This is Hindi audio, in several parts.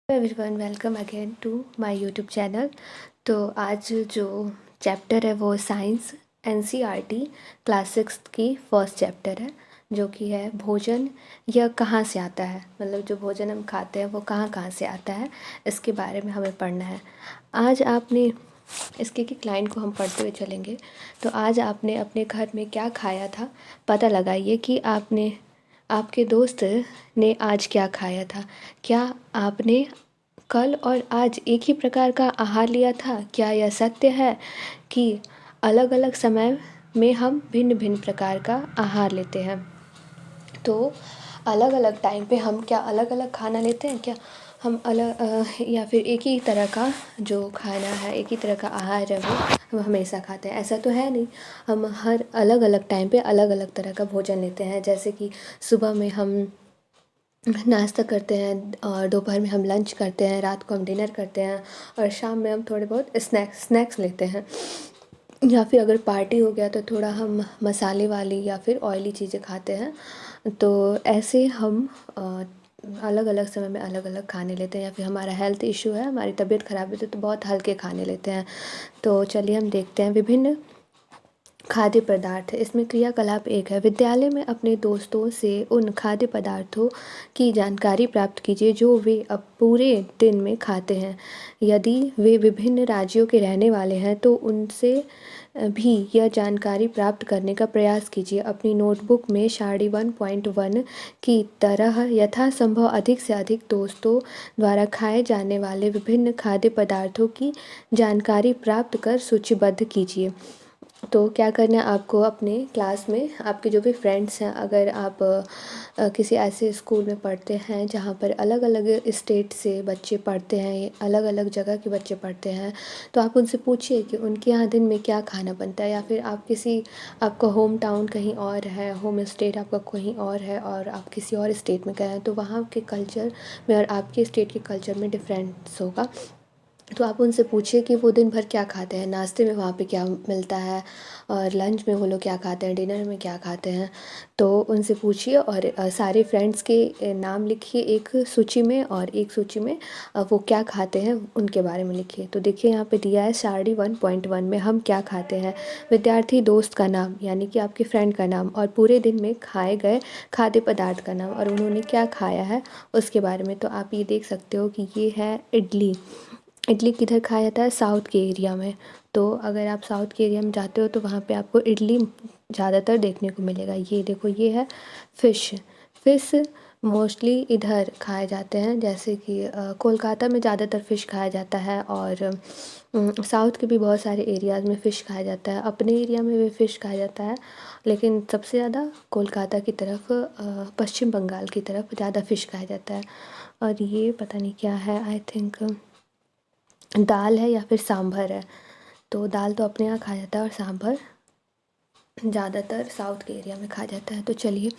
Everyone, welcome again to my YouTube channel. तो आज जो चैप्टर है वो साइंस एनसीईआरटी क्लास 6 की फर्स्ट चैप्टर है, जो कि है भोजन यह कहाँ से आता है। मतलब जो भोजन हम खाते हैं वो कहाँ कहाँ से आता है, इसके बारे में हमें पढ़ना है। आज आपने इसके एक लाइन को हम पढ़ते हुए चलेंगे। तो आज आपने अपने घर में क्या खाया था, पता लगाइए कि आपके दोस्त ने आज क्या खाया था। क्या आपने कल और आज एक ही प्रकार का आहार लिया था? क्या यह सत्य है कि अलग अलग समय में हम भिन्न भिन्न प्रकार का आहार लेते हैं? तो अलग अलग टाइम पे हम क्या अलग अलग खाना लेते हैं? क्या हम या फिर एक ही तरह का जो खाना है, एक ही तरह का आहार है, वो हम हमेशा खाते हैं? ऐसा तो है नहीं। हम हर अलग अलग टाइम पे अलग अलग तरह का भोजन लेते हैं। जैसे कि सुबह में हम नाश्ता करते हैं, और दोपहर में हम लंच करते हैं, रात को हम डिनर करते हैं, और शाम में हम थोड़े बहुत स्नैक्स लेते हैं। या फिर अगर पार्टी हो गया तो थोड़ा हम मसाले वाली या फिर ऑयली चीज़ें खाते हैं। तो ऐसे हम अलग अलग समय में अलग अलग खाने लेते हैं। या फिर हमारा हेल्थ इशू है, हमारी तबीयत ख़राब है तो बहुत हल्के खाने लेते हैं। तो चलिए हम देखते हैं विभिन्न खाद्य पदार्थ। इसमें क्रियाकलाप एक है, विद्यालय में अपने दोस्तों से उन खाद्य पदार्थों की जानकारी प्राप्त कीजिए जो वे अब पूरे दिन में खाते हैं। यदि वे विभिन्न राज्यों के रहने वाले हैं तो उनसे भी यह जानकारी प्राप्त करने का प्रयास कीजिए। अपनी नोटबुक में सारणी 1.1 की तरह यथासंभव अधिक से अधिक दोस्तों द्वारा खाए जाने वाले विभिन्न खाद्य पदार्थों की जानकारी प्राप्त कर सूचीबद्ध कीजिए। तो क्या करना है आपको, अपने क्लास में आपके जो भी फ्रेंड्स हैं, अगर आप किसी ऐसे स्कूल में पढ़ते हैं जहाँ पर अलग अलग स्टेट से बच्चे पढ़ते हैं, अलग अलग जगह के बच्चे पढ़ते हैं, तो आप उनसे पूछिए कि उनके यहाँ दिन में क्या खाना बनता है। या फिर आपका होम टाउन कहीं और है, होम स्टेट आपका कहीं और है, और आप किसी और स्टेट में गए हैं, तो वहाँ के कल्चर में और आपके स्टेट के कल्चर में डिफरेंस होगा। तो आप उनसे पूछिए कि वो दिन भर क्या खाते हैं, नाश्ते में वहाँ पे क्या मिलता है, और लंच में वो लोग क्या खाते हैं, डिनर में क्या खाते हैं। तो उनसे पूछिए, और सारे फ्रेंड्स के नाम लिखिए एक सूची में, और एक सूची में वो क्या खाते हैं उनके बारे में लिखिए। तो देखिए यहाँ पे दिया है सारणी 1.1 में हम क्या खाते हैं, विद्यार्थी दोस्त का नाम यानी कि आपके फ्रेंड का नाम, और पूरे दिन में खाए गए खाद्य पदार्थ का नाम, और उन्होंने क्या खाया है उसके बारे में। तो आप ये देख सकते हो कि ये है इडली। इडली किधर खाया जाता है? साउथ के एरिया में। तो अगर आप साउथ के एरिया में जाते हो तो वहाँ पे आपको इडली ज़्यादातर देखने को मिलेगा। ये देखो, ये है फ़िश। फ़िश मोस्टली इधर खाए जाते हैं, जैसे कि कोलकाता में ज़्यादातर फ़िश खाया जाता है, और साउथ के भी बहुत सारे एरियाज़ में फ़िश खाया जाता है। अपने एरिया में भी फ़िश खाया जाता है, लेकिन सबसे ज़्यादा कोलकाता की तरफ, पश्चिम बंगाल की तरफ ज़्यादा फ़िश खाया जाता है। और ये पता नहीं क्या है, आई थिंक दाल है या फिर सांभर है। तो दाल तो अपने यहाँ खाया जाता है, और सांभर ज़्यादातर साउथ के एरिया में खाया जाता है। तो चलिए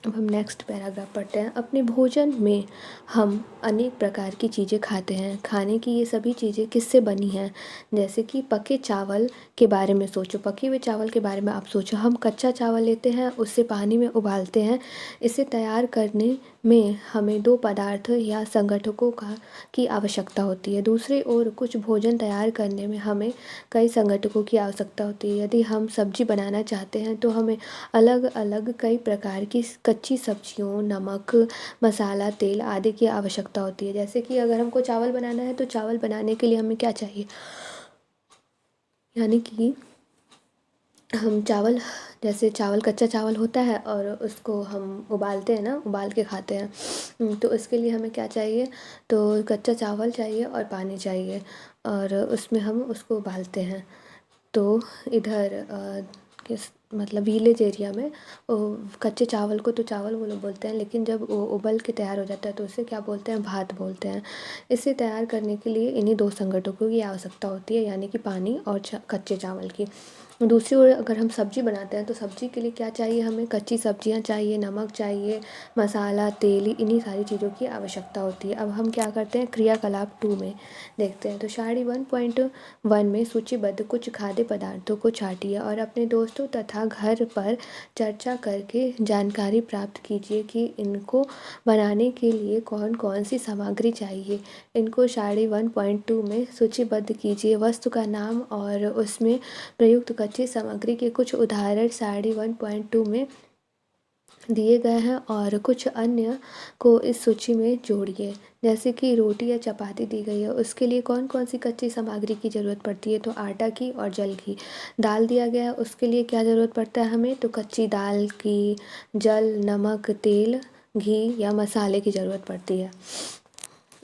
अब हम नेक्स्ट पैराग्राफ पढ़ते हैं। अपने भोजन में हम अनेक प्रकार की चीज़ें खाते हैं। खाने की ये सभी चीज़ें किससे बनी हैं? जैसे कि पके चावल के बारे में सोचो, पके हुए चावल के बारे में आप सोचो। हम कच्चा चावल लेते हैं, उससे पानी में उबालते हैं। इसे तैयार करने में हमें दो पदार्थ या संगठकों की आवश्यकता होती है। दूसरी ओर कुछ भोजन तैयार करने में हमें कई संगठकों की आवश्यकता होती है। यदि हम सब्जी बनाना चाहते हैं तो हमें अलग अलग कई प्रकार की कच्ची सब्जियों, नमक, मसाला, तेल आदि की आवश्यकता होती है। जैसे कि अगर हमको चावल बनाना है तो चावल बनाने के लिए हमें क्या चाहिए, यानी कि हम चावल, जैसे चावल कच्चा चावल होता है और उसको हम उबालते हैं ना, उबाल के खाते हैं। तो इसके लिए हमें क्या चाहिए, तो कच्चा चावल चाहिए और पानी चाहिए, और उसमें हम उसको उबालते हैं। तो इधर किस मतलब विलेज एरिया में कच्चे चावल को तो चावल वो लोग बोलते हैं, लेकिन जब वो उबल के तैयार हो जाता है तो उसे क्या बोलते हैं, भात बोलते हैं। इसे तैयार करने के लिए इन्हीं दो संगठकों की आवश्यकता होती है, यानी कि पानी और कच्चे चावल की। दूसरी ओर अगर हम सब्ज़ी बनाते हैं तो सब्ज़ी के लिए क्या चाहिए, हमें कच्ची सब्जियां चाहिए, नमक चाहिए, मसाला, तेल, इन्हीं सारी चीज़ों की आवश्यकता होती है। अब हम क्या करते हैं, क्रियाकलाप 2 में देखते हैं। तो सारणी 1.1 में सूचीबद्ध कुछ खाद्य पदार्थों को छांटिए और अपने दोस्तों तथा घर पर चर्चा करके जानकारी प्राप्त कीजिए कि इनको बनाने के लिए कौन कौन सी सामग्री चाहिए। इनको सारणी 1.2 में सूचीबद्ध कीजिए। वस्तु का नाम और उसमें प्रयुक्त कच्ची सामग्री के कुछ उदाहरण सारणी 1.2 में दिए गए हैं और कुछ अन्य को इस सूची में जोड़िए। जैसे कि रोटी या चपाती दी गई है, उसके लिए कौन कौन सी कच्ची सामग्री की ज़रूरत पड़ती है, तो आटा की और जल की। दाल दिया गया है, उसके लिए क्या ज़रूरत पड़ता है हमें, तो कच्ची दाल की, जल, नमक, तेल, घी या मसाले की ज़रूरत पड़ती है।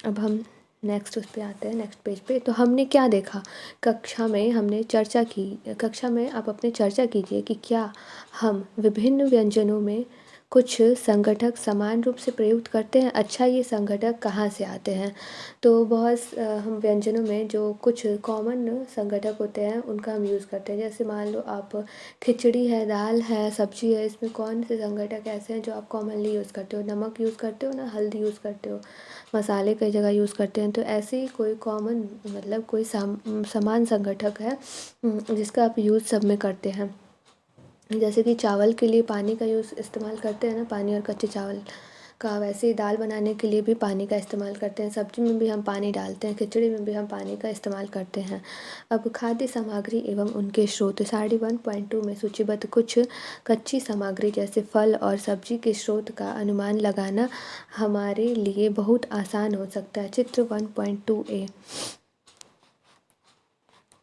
अब हम नेक्स्ट उस पे आते हैं, नेक्स्ट पेज पे। तो हमने क्या देखा कक्षा में, हमने चर्चा की। कक्षा में आप अपने चर्चा कीजिए कि क्या हम विभिन्न व्यंजनों में कुछ संगठक समान रूप से प्रयुक्त करते हैं। अच्छा, ये संगठक कहाँ से आते हैं, तो बहुत हम व्यंजनों में जो कुछ कॉमन संगठक होते हैं उनका हम यूज़ करते हैं। जैसे मान लो आप खिचड़ी है, दाल है, सब्जी है, इसमें कौन से संगठक ऐसे हैं जो आप कॉमनली यूज़ करते हो, नमक यूज़ करते हो ना, हल्दी यूज़ करते हो, मसाले कई जगह यूज़ करते हैं। तो ऐसे ही कोई कॉमन मतलब कोई समान संगठक है जिसका आप यूज़ सब में करते हैं। जैसे कि चावल के लिए पानी का यूज़ इस्तेमाल करते हैं ना, पानी और कच्चे चावल का, वैसे ही दाल बनाने के लिए भी पानी का इस्तेमाल करते हैं, सब्जी में भी हम पानी डालते हैं, खिचड़ी में भी हम पानी का इस्तेमाल करते हैं। अब खाद्य सामग्री एवं उनके स्रोत सारणी 1.2 में सूचीबद्ध कुछ कच्ची सामग्री जैसे फल और सब्जी के स्रोत का अनुमान लगाना हमारे लिए बहुत आसान हो सकता है। चित्र 1.2a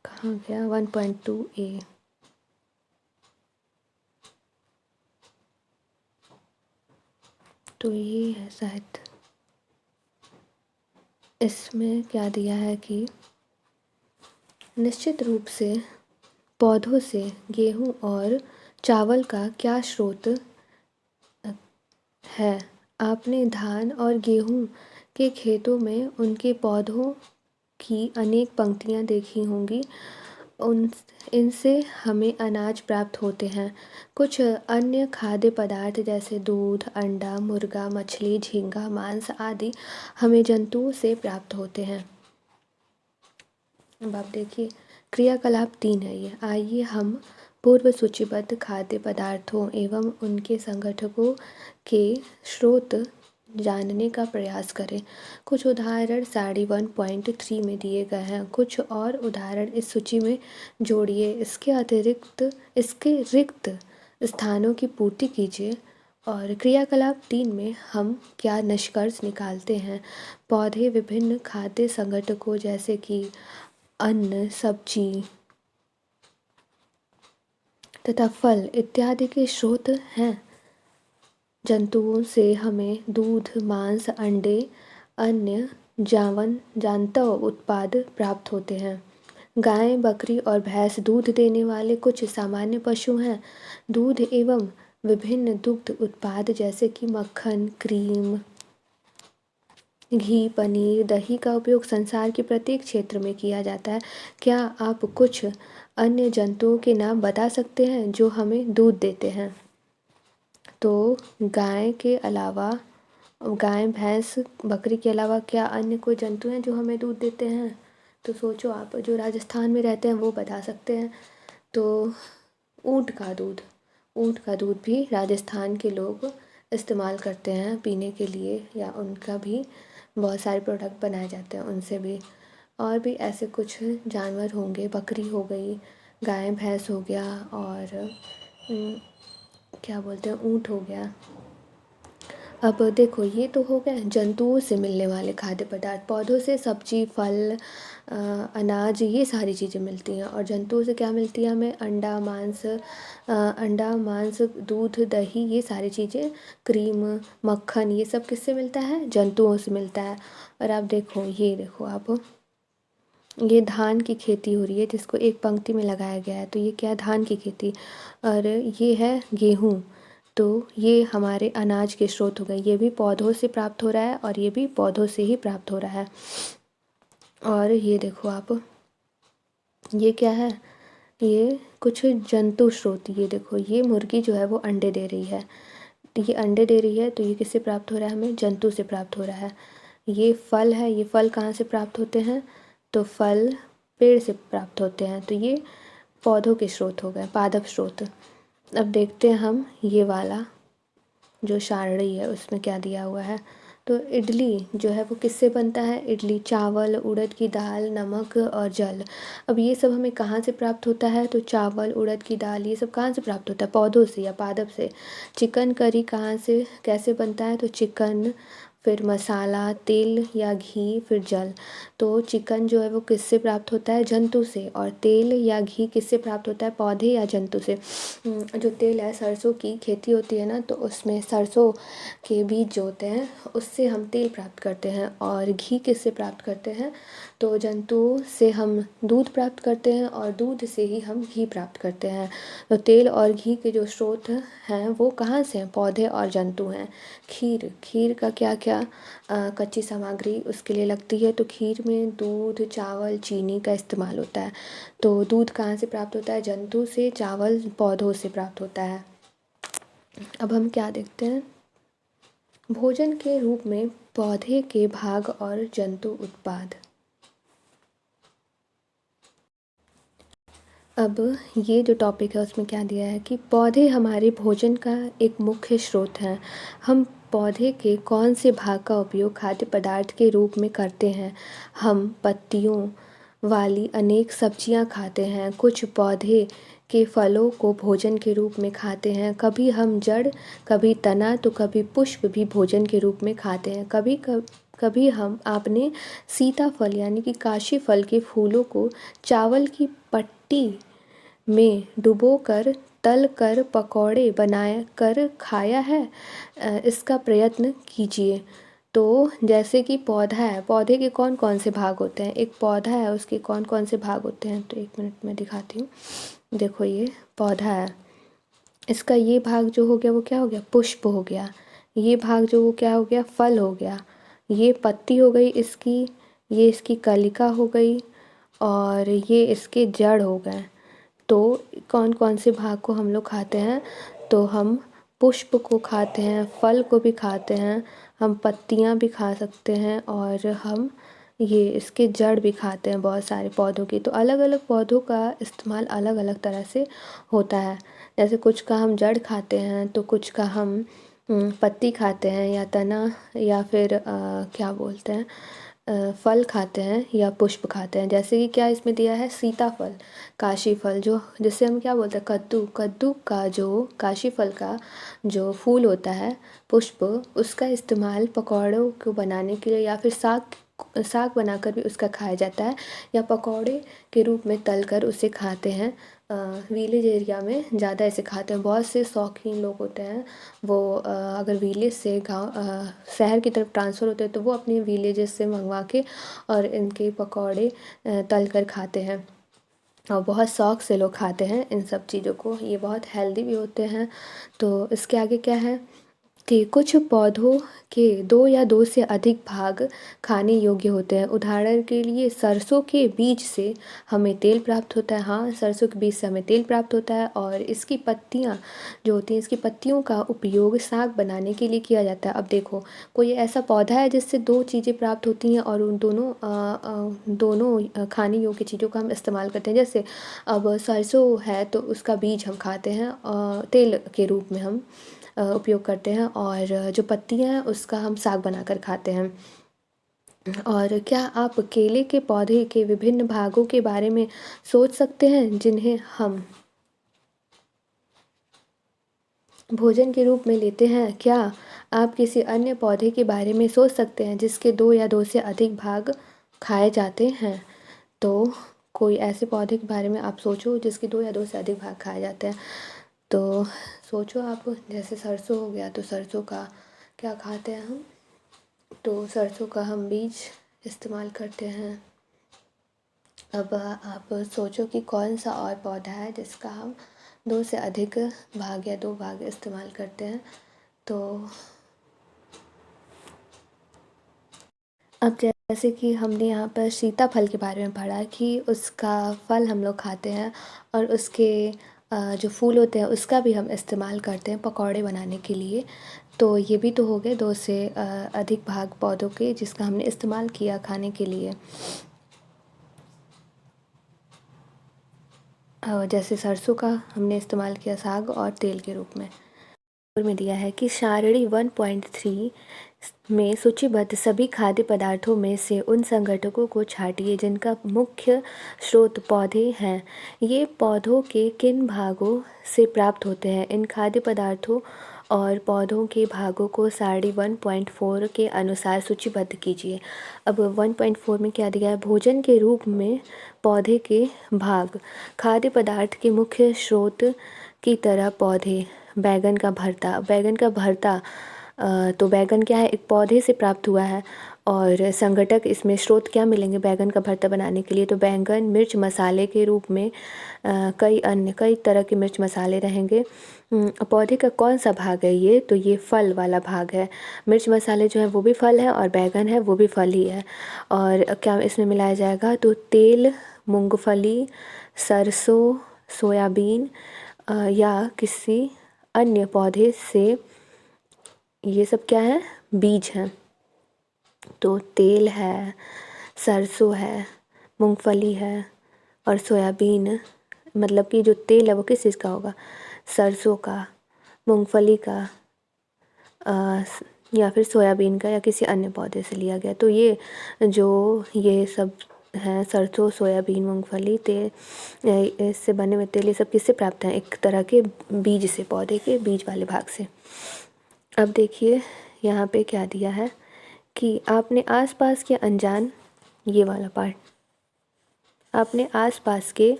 कहाँ गया, 1.2a तो ये है शायद। इसमें क्या दिया है कि निश्चित रूप से पौधों से गेहूं और चावल का क्या स्रोत है। आपने धान और गेहूं के खेतों में उनके पौधों की अनेक पंक्तियां देखी होंगी। उन इनसे हमें अनाज प्राप्त होते हैं। कुछ अन्य खाद्य पदार्थ जैसे दूध, अंडा, मुर्गा, मछली, झींगा, मांस आदि हमें जंतुओं से प्राप्त होते हैं। अब आप देखिए क्रियाकलाप 3 है ये। आइए हम पूर्व सूचीबद्ध खाद्य पदार्थों एवं उनके संगठकों के स्रोत जानने का प्रयास करें। कुछ उदाहरण सारणी 1.3 में दिए गए हैं, कुछ और उदाहरण इस सूची में जोड़िए। इसके रिक्त स्थानों की पूर्ति कीजिए। और क्रियाकलाप 3 में हम क्या निष्कर्ष निकालते हैं। पौधे विभिन्न खाद्य संगठकों जैसे कि अन्न, सब्जी तथा फल इत्यादि के स्रोत हैं। जंतुओं से हमें दूध, मांस, अंडे, अन्य जांतव उत्पाद प्राप्त होते हैं। गाय, बकरी और भैंस दूध देने वाले कुछ सामान्य पशु हैं। दूध एवं विभिन्न दुग्ध उत्पाद जैसे कि मक्खन, क्रीम, घी, पनीर, दही का उपयोग संसार के प्रत्येक क्षेत्र में किया जाता है। क्या आप कुछ अन्य जंतुओं के नाम बता सकते हैं जो हमें दूध देते हैं। तो गाय के अलावा, गाय, भैंस, बकरी के अलावा क्या अन्य कोई जंतु हैं जो हमें दूध देते हैं। तो सोचो आप, जो राजस्थान में रहते हैं वो बता सकते हैं। तो ऊँट का दूध भी राजस्थान के लोग इस्तेमाल करते हैं पीने के लिए, या उनका भी बहुत सारे प्रोडक्ट बनाए जाते हैं उनसे भी। और भी ऐसे कुछ जानवर होंगे, बकरी हो गई, गाय भैंस हो गया, और क्या बोलते हैं, ऊँट हो गया। अब देखो ये तो हो गए जंतुओं से मिलने वाले खाद्य पदार्थ। पौधों से सब्जी, फल, अनाज, ये सारी चीज़ें मिलती हैं। और जंतुओं से क्या मिलती है हमें, अंडा, मांस, दूध, दही, ये सारी चीज़ें, क्रीम, मक्खन, ये सब किससे मिलता है, जंतुओं से मिलता है। और आप देखो, ये देखो आप, ये धान की खेती हो रही है जिसको एक पंक्ति में लगाया गया है। तो ये क्या है, धान की खेती। और ये है गेहूँ। तो ये हमारे अनाज के स्रोत हो गए। ये भी पौधों से प्राप्त हो रहा है और ये भी पौधों से ही प्राप्त हो रहा है। और ये देखो आप, ये क्या है, ये कुछ जंतु स्रोत, ये देखो ये मुर्गी जो है वो अंडे दे रही है, ये अंडे दे रही है तो ये किससे प्राप्त हो रहा है, हमें जंतु से प्राप्त हो रहा है। ये फल है, ये फल कहाँ से प्राप्त होते हैं, तो फल पेड़ से प्राप्त होते हैं, तो ये पौधों के स्रोत हो गए, पादप स्रोत। अब देखते हैं हम ये वाला जो सारणी है उसमें क्या दिया हुआ है। तो इडली जो है वो किससे बनता है, इडली चावल, उड़द की दाल, नमक और जल। अब ये सब हमें कहाँ से प्राप्त होता है, तो चावल, उड़द की दाल ये सब कहाँ से प्राप्त होता है, पौधों से या पादप से। चिकन करी कहाँ से कैसे बनता है, तो चिकन, फिर मसाला, तेल या घी, फिर जल। तो चिकन जो है वो किससे प्राप्त होता है, जंतु से, और तेल या घी किससे प्राप्त होता है, पौधे या जंतु से। जो तेल है, सरसों की खेती होती है ना, तो उसमें सरसों के बीज जो होते हैं उससे हम तेल प्राप्त करते हैं। और घी किससे प्राप्त करते हैं, तो जंतुओं से हम दूध प्राप्त करते हैं और दूध से ही हम घी प्राप्त करते हैं। तो तेल और घी के जो स्रोत हैं वो कहाँ से हैं, पौधे और जंतु हैं। खीर, खीर का क्या क्या कच्ची सामग्री उसके लिए लगती है, तो खीर में दूध, चावल, चीनी का इस्तेमाल होता है। तो दूध कहाँ से प्राप्त होता है, जंतु से, चावल पौधों से प्राप्त होता है। अब हम क्या देखते हैं, भोजन के रूप में पौधे के भाग और जंतु उत्पाद। अब ये जो टॉपिक है उसमें क्या दिया है कि पौधे हमारे भोजन का एक मुख्य स्रोत हैं। हम पौधे के कौन से भाग का उपयोग खाद्य पदार्थ के रूप में करते हैं। हम पत्तियों वाली अनेक सब्जियां खाते हैं, कुछ पौधे के फलों को भोजन के रूप में खाते हैं। कभी हम जड़, कभी तना, तो कभी पुष्प भी भोजन के रूप में खाते हैं। कभी हम आपने सीताफल यानी कि काशी फल के फूलों को चावल की पट्टी में डुबोकर तल कर पकौड़े बना कर खाया है। इसका प्रयत्न कीजिए। तो जैसे कि पौधा है, पौधे के कौन कौन से भाग होते हैं, एक पौधा है उसके कौन कौन से भाग होते हैं, तो एक मिनट में दिखाती हूँ। देखो ये पौधा है, इसका ये भाग जो हो गया वो क्या हो गया, पुष्प हो गया। ये भाग जो वो क्या हो गया, फल हो गया। ये पत्ती हो गई इसकी, ये इसकी कलिका हो गई, और ये इसके जड़ हो गए। तो कौन कौन से भाग को हम लोग खाते हैं, तो हम पुष्प को खाते हैं, फल को भी खाते हैं, हम पत्तियां भी खा सकते हैं, और हम ये इसके जड़ भी खाते हैं बहुत सारे पौधों की। तो अलग अलग पौधों का इस्तेमाल अलग अलग तरह से होता है। जैसे कुछ का हम जड़ खाते हैं, तो कुछ का हम पत्ती खाते हैं या तना, या फिर क्या बोलते हैं, फल खाते हैं या पुष्प खाते हैं। जैसे कि क्या इसमें दिया है, सीताफल, काशी फल, जो जिससे हम क्या बोलते हैं, कद्दू, कद्दू का जो काशी फल का जो फूल होता है, पुष्प, उसका इस्तेमाल पकौड़ों को बनाने के लिए या फिर साग, साग बनाकर भी उसका खाया जाता है, या पकौड़े के रूप में तलकर उसे खाते हैं। विलेज एरिया में ज़्यादा ऐसे खाते हैं, बहुत से शौकीन लोग होते हैं वो, अगर विलेज से गांव शहर की तरफ ट्रांसफ़र होते हैं तो वो अपने विलेजेस से मंगवा के और इनके पकौड़े तल कर खाते हैं, और बहुत शौक़ से लोग खाते हैं इन सब चीज़ों को। ये बहुत हेल्दी भी होते हैं। तो इसके आगे क्या है कि कुछ पौधों के दो या दो से अधिक भाग खाने योग्य होते हैं। उदाहरण के लिए सरसों के बीज से हमें तेल प्राप्त होता है। हाँ, सरसों के बीज से हमें तेल प्राप्त होता है, और इसकी पत्तियाँ जो होती हैं, इसकी पत्तियों का उपयोग साग बनाने के लिए किया जाता है। अब देखो, कोई ऐसा पौधा है जिससे दो चीज़ें प्राप्त होती हैं और उन दोनों खाने योग्य चीज़ों का हम इस्तेमाल करते हैं। जैसे अब सरसों है तो उसका बीज हम खाते हैं, तेल के रूप में हम उपयोग करते हैं, और जो पत्तियाँ हैं उसका हम साग बनाकर खाते हैं। और क्या आप केले के पौधे के विभिन्न भागों के बारे में सोच सकते हैं जिन्हें हम भोजन के रूप में लेते हैं। क्या आप किसी अन्य पौधे के बारे में सोच सकते हैं जिसके दो या दो से अधिक भाग खाए जाते हैं। तो कोई ऐसे पौधे के बारे में आप सोचो जिसके दो या दो से अधिक भाग खाए जाते हैं। तो सोचो आप, जैसे सरसों हो गया, तो सरसों का क्या खाते हैं हम, तो सरसों का हम बीज इस्तेमाल करते हैं। अब आप सोचो कि कौन सा और पौधा है जिसका हम दो से अधिक भाग या दो भाग इस्तेमाल करते हैं। तो अब जैसे कि हमने यहाँ पर सीताफल के बारे में पढ़ा कि उसका फल हम लोग खाते हैं और उसके जो फूल होते हैं उसका भी हम इस्तेमाल करते हैं पकौड़े बनाने के लिए। तो ये भी तो हो गए 2 से अधिक भाग पौधों के जिसका हमने इस्तेमाल किया खाने के लिए। जैसे सरसों का हमने इस्तेमाल किया साग और तेल के रूप में। में दिया है कि सारणी 1.3 में सूचीबद्ध सभी खाद्य पदार्थों में से उन संगठकों को छांटिए जिनका मुख्य स्रोत पौधे हैं। ये पौधों के किन भागों से प्राप्त होते हैं? इन खाद्य पदार्थों और पौधों के भागों को सारणी 1.4 के अनुसार सूचीबद्ध कीजिए। अब 1.4 में क्या दिया है? भोजन के रूप में पौधे के भाग, खाद्य पदार्थ के मुख्य स्रोत की तरह पौधे, बैंगन का भरता। तो बैंगन क्या है? एक पौधे से प्राप्त हुआ है और संगठक इसमें स्रोत क्या मिलेंगे बैंगन का भरता बनाने के लिए? तो बैंगन, मिर्च मसाले के रूप में कई तरह के मिर्च मसाले रहेंगे। पौधे का कौन सा भाग है ये? तो ये फल वाला भाग है। मिर्च मसाले जो है वो भी फल है और बैंगन है वो भी फल ही है। और क्या इसमें मिलाया जाएगा? तो तेल, मूंगफली, सरसों, सोयाबीन या किसी अन्य पौधे से। ये सब क्या है? बीज हैं। तो तेल है, सरसों है, मूंगफली है और सोयाबीन। मतलब कि जो तेल है वो किस चीज़ का होगा? सरसों का, मूंगफली का या फिर सोयाबीन का या किसी अन्य पौधे से लिया गया। तो ये सब हैं, सरसों, सोयाबीन, मूंगफली, तेल, इससे बने हुए तेल, ये सब किससे प्राप्त हैं? एक तरह के बीज से, पौधे के बीज वाले भाग से। अब देखिए यहाँ पे क्या दिया है कि आपने आसपास के अनजान, ये वाला पार्ट, अपने आसपास के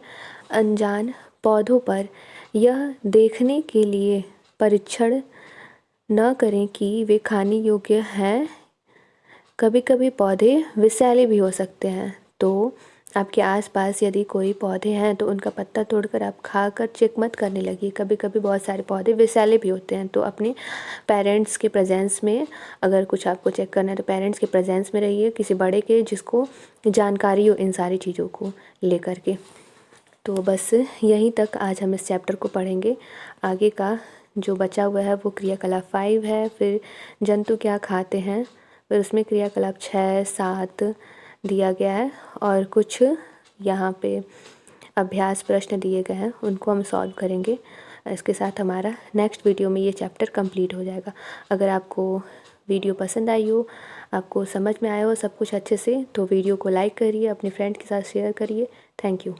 अनजान पौधों पर यह देखने के लिए परीक्षण न करें कि वे खाने योग्य हैं। कभी कभी पौधे विषैले भी हो सकते हैं। तो आपके आसपास यदि कोई पौधे हैं तो उनका पत्ता तोड़कर आप खाकर चेक मत करने लगिए। कभी कभी बहुत सारे पौधे विषैले भी होते हैं। तो अपने पेरेंट्स के प्रेजेंस में अगर कुछ आपको चेक करना है तो पेरेंट्स के प्रेजेंस में रहिए, किसी बड़े के जिसको जानकारी हो इन सारी चीज़ों को लेकर के। तो बस यहीं तक आज हम इस चैप्टर को पढ़ेंगे। आगे का जो बचा हुआ है वो क्रियाकलाप 5 है, फिर जंतु क्या खाते हैं, फिर उसमें क्रियाकलाप 6, 7 दिया गया है और कुछ यहाँ पे अभ्यास प्रश्न दिए गए हैं, उनको हम सॉल्व करेंगे। इसके साथ हमारा नेक्स्ट वीडियो में ये चैप्टर कंप्लीट हो जाएगा। अगर आपको वीडियो पसंद आई हो, आपको समझ में आया हो सब कुछ अच्छे से, तो वीडियो को लाइक करिए, अपने फ्रेंड के साथ शेयर करिए। Thank you.